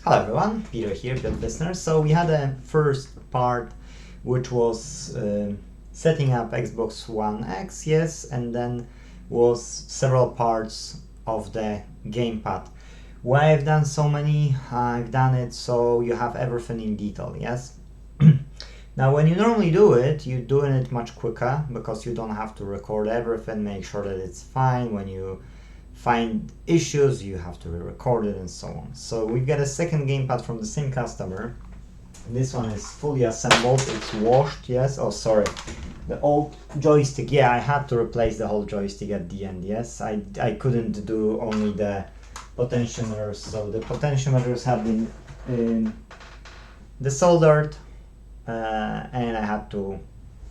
Hello everyone, Peter here, Piotr Listener. So we had a first part which was setting up Xbox One X, yes, and then was several parts of the gamepad. Why I've done so many, I've done it so you have everything in detail, yes. Now when you normally do it, you're doing it much quicker because you don't have to record everything, make sure that it's fine. When you find issues, you have to re-record it and so on. So we've got a second gamepad from the same customer. This one is fully assembled, it's washed, yes. Oh, sorry, the old joystick, yeah, I had to replace the whole joystick at the end, yes. I couldn't do only the potentiometers, so the potentiometers have been desoldered and I had to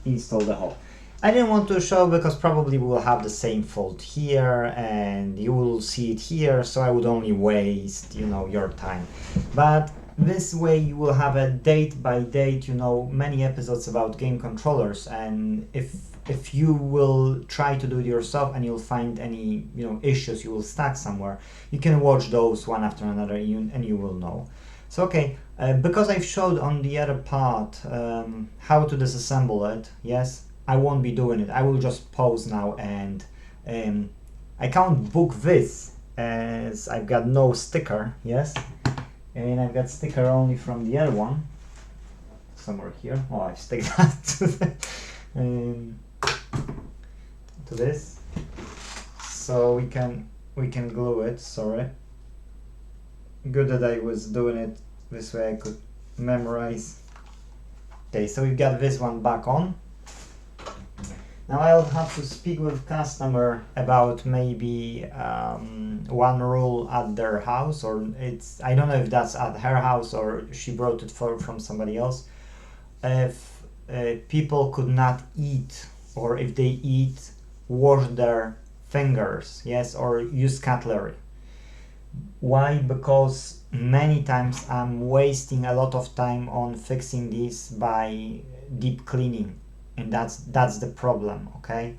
install the whole. I didn't want to show because probably we will have the same fault here and you will see it here, so I would only waste, your time. But this way you will have a date by date, many episodes about game controllers, and if you will try to do it yourself and you'll find any, issues you will stack somewhere, you can watch those one after another and you will know. So okay, because I've showed on the other part how to disassemble it, yes, I won't be doing it. I will just pause now, and I can't book this as I've got no sticker, yes, and I've got sticker only from the other one somewhere here. Oh, I've stuck that to this, so we can glue it. Sorry, good that I was doing it this way. I could memorize. Okay, so we've got this one back on. Now I'll have to speak with customer about maybe one rule at their house, or I don't know if that's at her house or she brought it from somebody else. If people could not eat, or if they eat, wash their fingers, yes, or use cutlery. Why? Because many times I'm wasting a lot of time on fixing this by deep cleaning. And that's the problem, okay?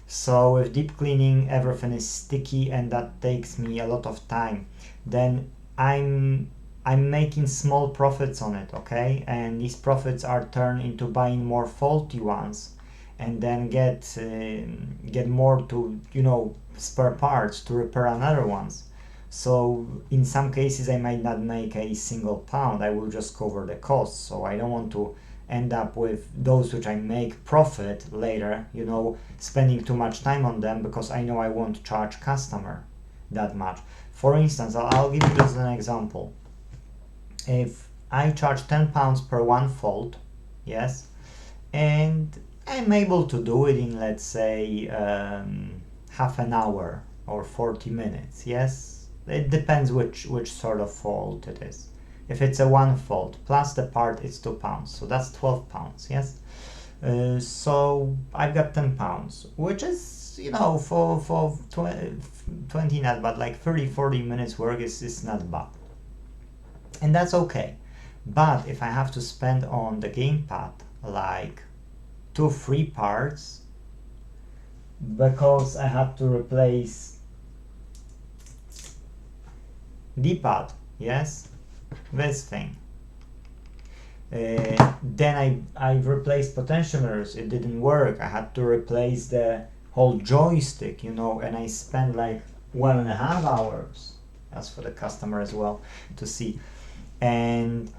So with deep cleaning, everything is sticky and that takes me a lot of time. Then I'm making small profits on it, okay? And these profits are turned into buying more faulty ones and then get more to, spare parts to repair another ones. So in some cases I might not make a single pound, I will just cover the costs. So I don't want to end up with those which I make profit later, spending too much time on them because I know I won't charge customer that much. For instance, I'll give you this as an example. If I charge 10 pounds per one fault, yes, and I'm able to do it in, let's say, half an hour or 40 minutes, yes, it depends which sort of fault it is. If it's a one fault plus the part, it's 2 pounds, so that's 12 pounds, yes. So I've got 10 pounds, which is, for 20 not bad, like 30-40 minutes work is not bad, and that's okay. But if I have to spend on the gamepad like 2-3 parts because I have to replace D-pad, yes, this thing, then I've replaced potentiometers, it didn't work, I had to replace the whole joystick, and I spent like 1.5 hours, as for the customer as well, to see. And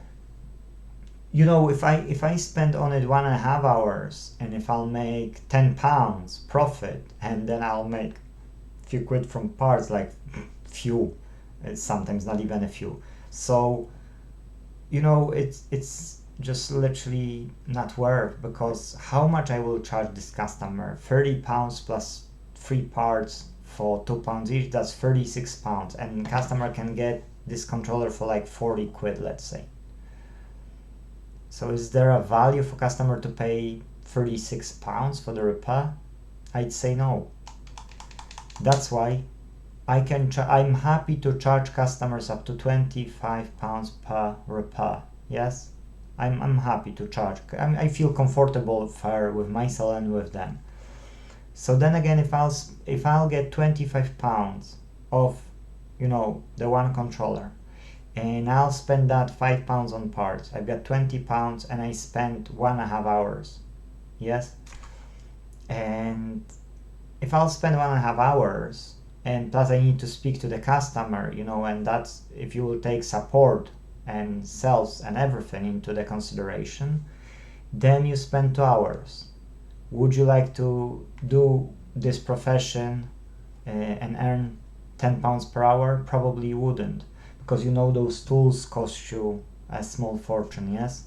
if I spend on it 1.5 hours, and if I'll make 10 pounds profit, and then I'll make a few quid from parts, like few, sometimes not even a few, so it's just literally not worth, because how much I will charge this customer? 30 pounds plus 3 parts for 2 pounds each, that's 36 pounds, and customer can get this controller for like 40 quid, let's say. So is there a value for customer to pay 36 pounds for the repair? I'd say no. That's why I'm happy to charge customers up to 25 pounds per repair. Yes, I'm happy to charge. I feel comfortable, fair with myself and with them. So then again, if I'll get 25 pounds of, the one controller, and I'll spend that £5 on parts. I've got £20 and I spent 1.5 hours. Yes? And if I'll spend 1.5 hours, and plus I need to speak to the customer, you know, and that's if you will take support and sales and everything into the consideration, then you spend 2 hours. Would you like to do this profession and earn £10 per hour? Probably you wouldn't, because you know those tools cost you a small fortune, yes?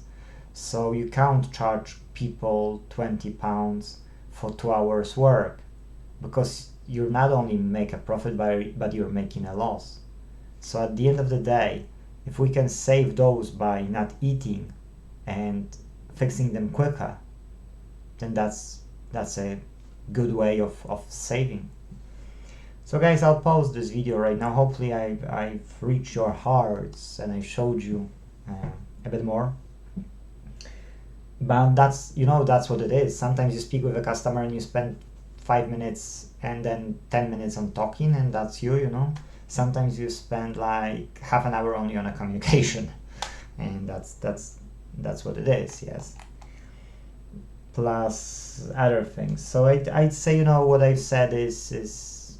So you can't charge people £20 for 2 hours work, because you not only make a profit, but you're making a loss. So at the end of the day, if we can save those by not eating and fixing them quicker, then that's a good way of saving. So guys, I'll pause this video right now. Hopefully I've reached your hearts and I showed you a bit more. But that's what it is. Sometimes you speak with a customer and you spend 5 minutes and then 10 minutes on talking, and that's you know. Sometimes you spend like half an hour only on a communication, and that's what it is, yes. Plus other things. So I'd say, you know, what I've said is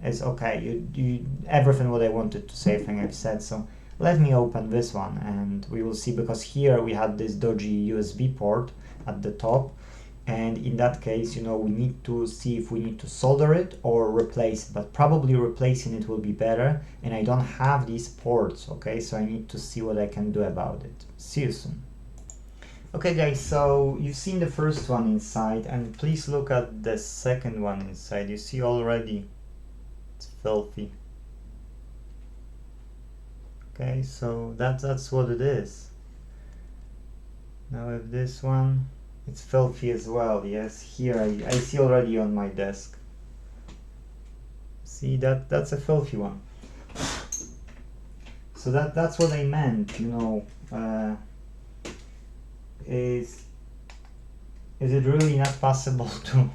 okay. You everything what I wanted to say, I think I've said. So let me open this one and we will see, because here we had this dodgy USB port at the top, and in that case, you know, we need to see if we need to solder it or replace it, but probably replacing it will be better, and I don't have these ports, okay, so I need to see what I can do about it. See you soon. Okay guys, so you've seen the first one inside, and please look at the second one inside. You see already it's filthy. Okay, so that's what it is. Now with this one, it's filthy as well, yes. Here I see already on my desk. See, that's a filthy one. So that's what I meant, you know. Is it really not possible to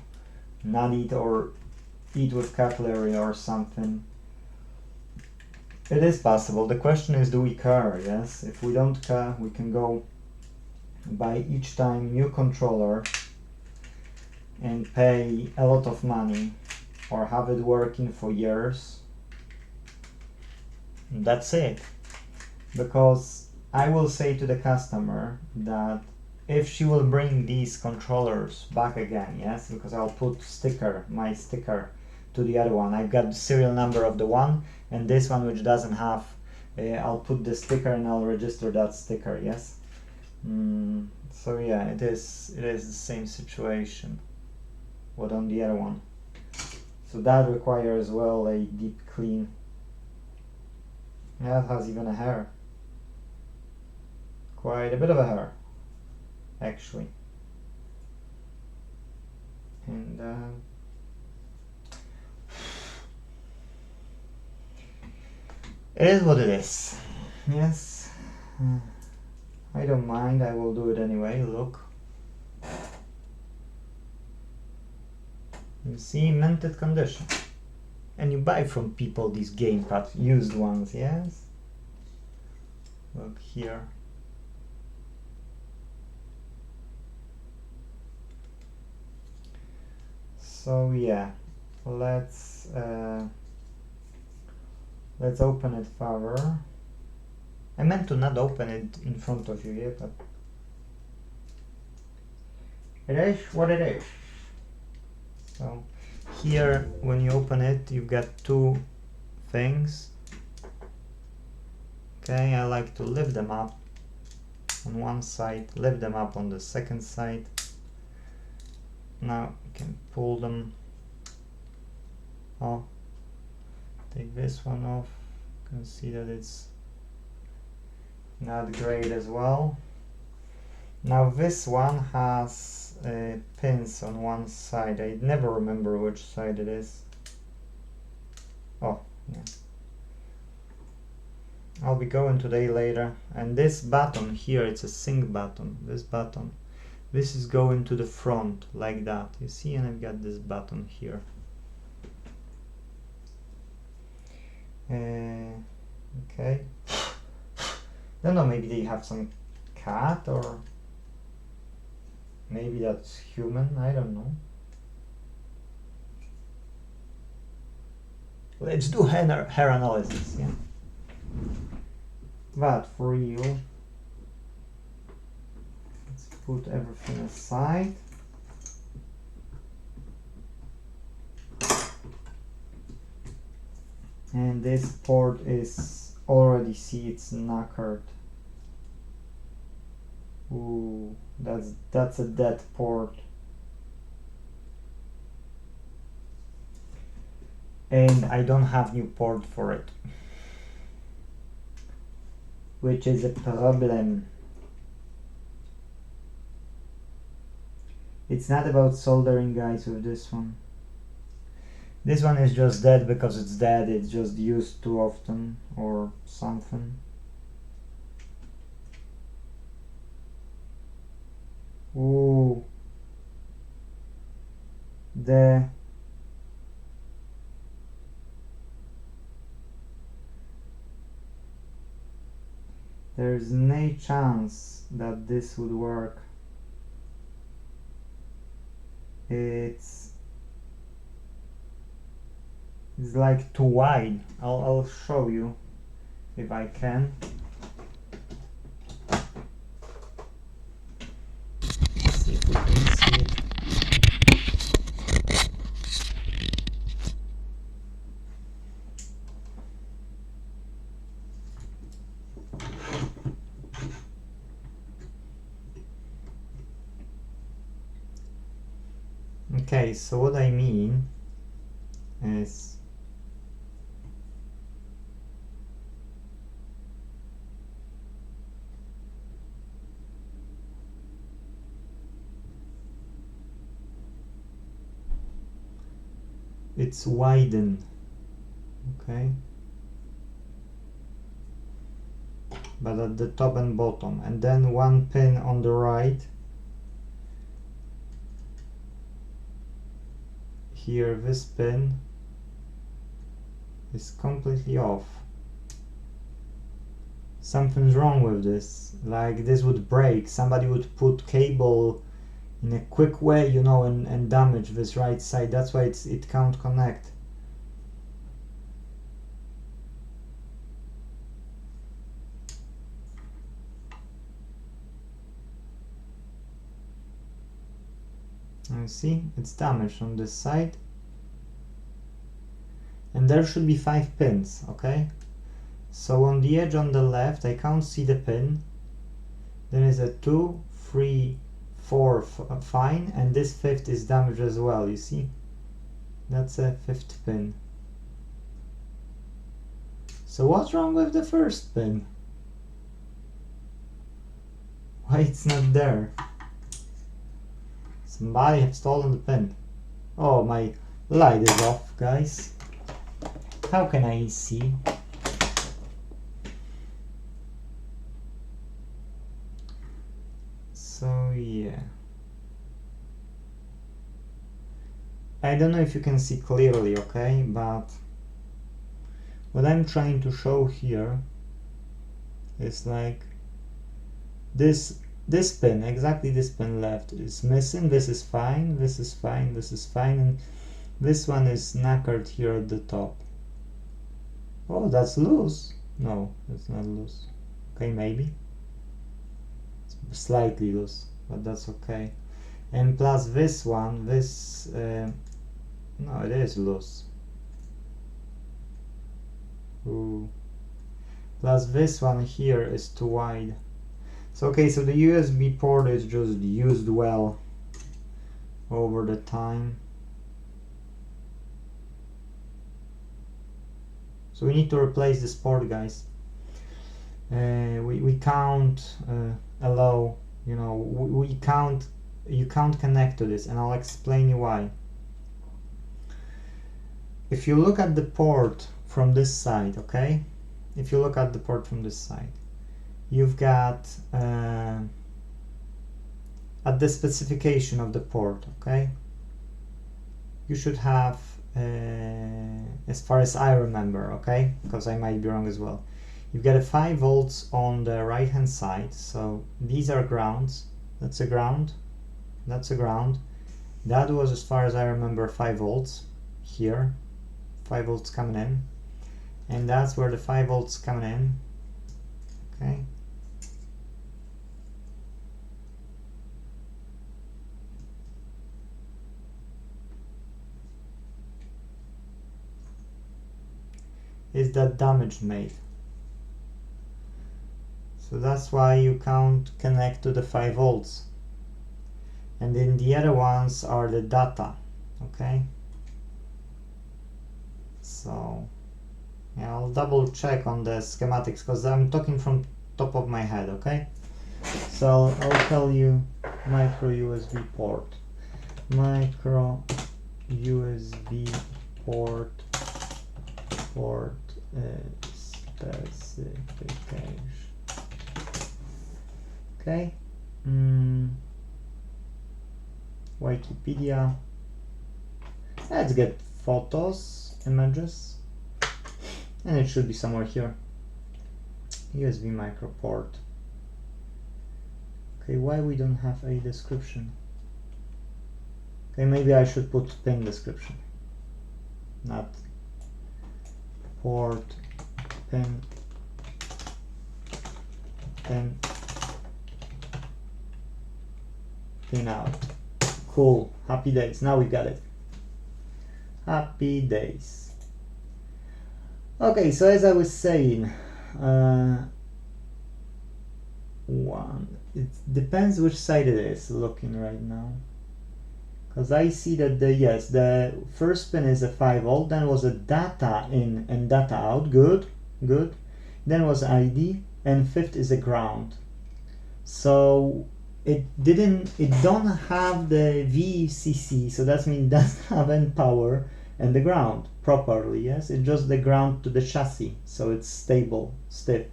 not eat or eat with cutlery or something? It is possible. The question is, do we care? Yes. If we don't care, we can go buy each time new controller and pay a lot of money, or have it working for years. That's it. Because I will say to the customer that if she will bring these controllers back again, yes, because I'll put my sticker to the other one. I've got the serial number of the one, and this one which doesn't have, I'll put the sticker and I'll register that sticker, yes. So yeah, it is the same situation what on the other one. So that requires as well a deep clean. Yeah, it has even a hair. Quite a bit of a hair, actually. And it is what it is. Yes. I don't mind, I will do it anyway. Look. You see, minted condition. And you buy from people these gamepad used ones, yes? Look here. So yeah, let's open it further. I meant to not open it in front of you yet, but it is what it is. So here, when you open it, you've got two things. Okay, I like to lift them up on one side, lift them up on the second side. Now you can pull them off. Take this one off. You can see that it's not great as well. Now this one has pins on one side. I never remember which side it is. Oh, yeah. I'll be going today later. And this button here, it's a sync button. This button. This is going to the front like that. You see, and I've got this button here. Okay. don't know, maybe they have some cat, or maybe that's human, I don't know. Let's do hair analysis, yeah. But for you, let's put everything aside. And this port is already, see, it's knackered. Ooh, that's a dead port. And I don't have new port for it, which is a problem. It's not about soldering, guys, with this one. This one is just dead because it's dead, it's just used too often or something. Ooh. There's no chance that this would work. It's like too wide. I'll show you if I can. Let's see if we can see it. Okay, so what I mean is it's widened, okay, but at the top and bottom, and then one pin on the right here, this pin is completely off. Something's wrong with this, like this would break. Somebody would put cable in a quick way, you know, and damage this right side. That's why it can't connect. And see, it's damaged on this side. And there should be 5 pins, okay? So on the edge on the left, I can't see the pin. Then is a 2, 3, 4 fine, and this 5th is damaged as well, you see? That's a 5th pin. So what's wrong with the first pin? Why it's not there? Somebody have stolen the pin. Oh, my light is off, guys. How can I see? So yeah, I don't know if you can see clearly, okay, but what I'm trying to show here is like this pin, exactly this pin left is missing. This is fine, this is fine, this is fine, and this one is knackered here at the top. Oh, that's loose. No, that's not loose. Okay, maybe it's slightly loose, but that's okay. And plus this one, this no, it is loose. Ooh. Plus this one here is too wide. So okay, so the USB port is just used well over the time. So we need to replace this port, guys. We can't allow, you know, you can't connect to this, and I'll explain you why. If you look at the port from this side, okay? If you look at the port from this side, you've got at the specification of the port, okay? You should have, as far as I remember, okay? Because I might be wrong as well. You've got a 5 volts on the right hand side, so these are grounds. That's a ground, that's a ground. That was, as far as I remember, 5 volts here, 5 volts coming in, and that's where the 5 volts coming in. Okay. Is that damage made? So that's why you can't connect to the 5 volts. And then the other ones are the data. Okay. So yeah, I'll double check on the schematics because I'm talking from top of my head. Okay. So I'll tell you micro USB port. Micro USB port specification. Okay. Wikipedia. Let's get photos, images, and it should be somewhere here. USB micro port. Okay, why we don't have a description? Okay, maybe I should put pin description, not port pin out. Cool, happy days. Now we got it. Happy days. Okay, so as I was saying, it depends which side it is looking right now, because I see that the first pin is a 5 volt, then was a data in and data out. Good. Then was ID, and fifth is a ground. So it don't have the VCC, so that means it doesn't have any power and the ground properly. Yes, it's just the ground to the chassis, so it's stable, stiff.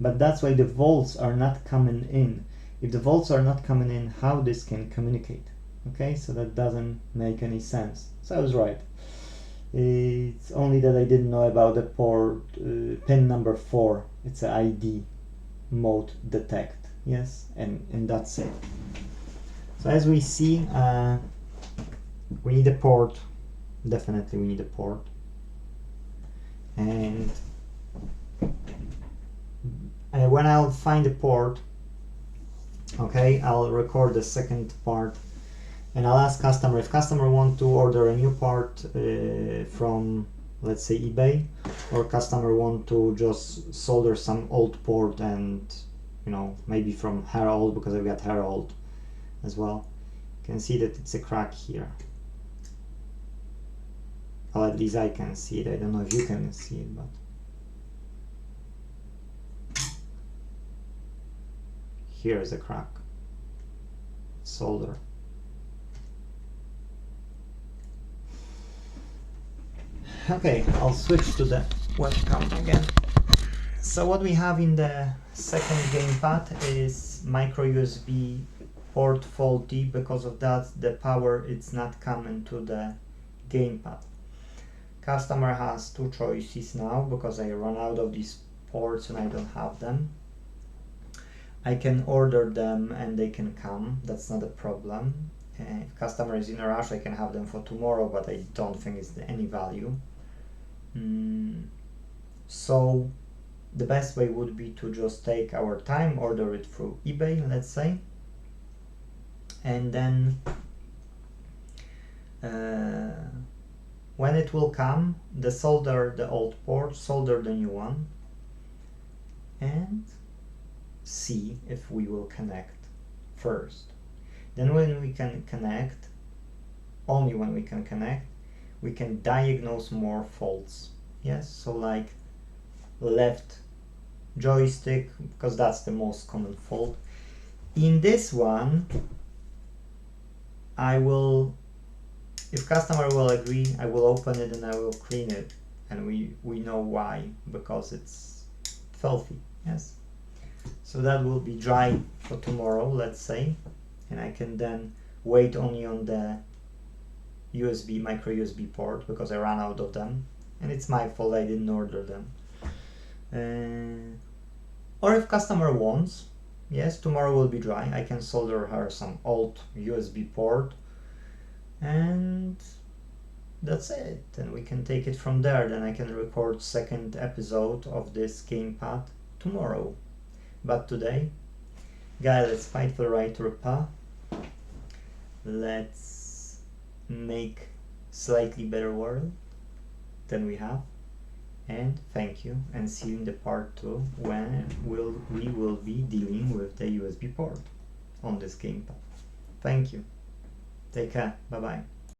But that's why the volts are not coming in. If the volts are not coming in, how this can communicate? Okay, so that doesn't make any sense. So I was right. It's only that I didn't know about the port pin number 4. It's an ID mode detect. Yes, and that's it. So as we see, we need a port. Definitely we need a port. And when I'll find a port, okay, I'll record the second part, and I'll ask customer if customer want to order a new part from, let's say, eBay, or customer want to just solder some old port and, you know, maybe from Herald, because I've got Herald as well. You can see that it's a crack here. Well, at least I can see it. I don't know if you can see it, but here is a crack. Solder. Okay, I'll switch to the webcam again. So what we have in the second gamepad is micro USB port faulty. Because of that, the power it's not coming to the gamepad. Customer has two choices now, because I run out of these ports and I don't have them. I can order them and they can come, that's not a problem. If customer is in a rush, I can have them for tomorrow, but I don't think it's any value. So the best way would be to just take our time, order it through eBay, let's say, and then when it will come, solder the old port, solder the new one, and see if we will connect first. Then when we can connect, only when we can connect, we can diagnose more faults. Yes, so like left joystick, because that's the most common fault. In this one, I will, if customer will agree, I will open it and I will clean it, and we know why, because it's filthy. Yes, so that will be dry for tomorrow, let's say, and I can then wait only on the USB, micro USB port, because I ran out of them, and it's my fault, I didn't order them. Or if customer wants, yes, tomorrow will be dry, I can solder her some old USB port, and that's it. And we can take it from there. Then I can record second episode of this gamepad tomorrow. But today, guys, let's fight for the right to repair. Let's make slightly better world than we have. And thank you, and see you in the part 2 when we will be dealing with the USB port on this gamepad. Thank you. Take care. Bye bye.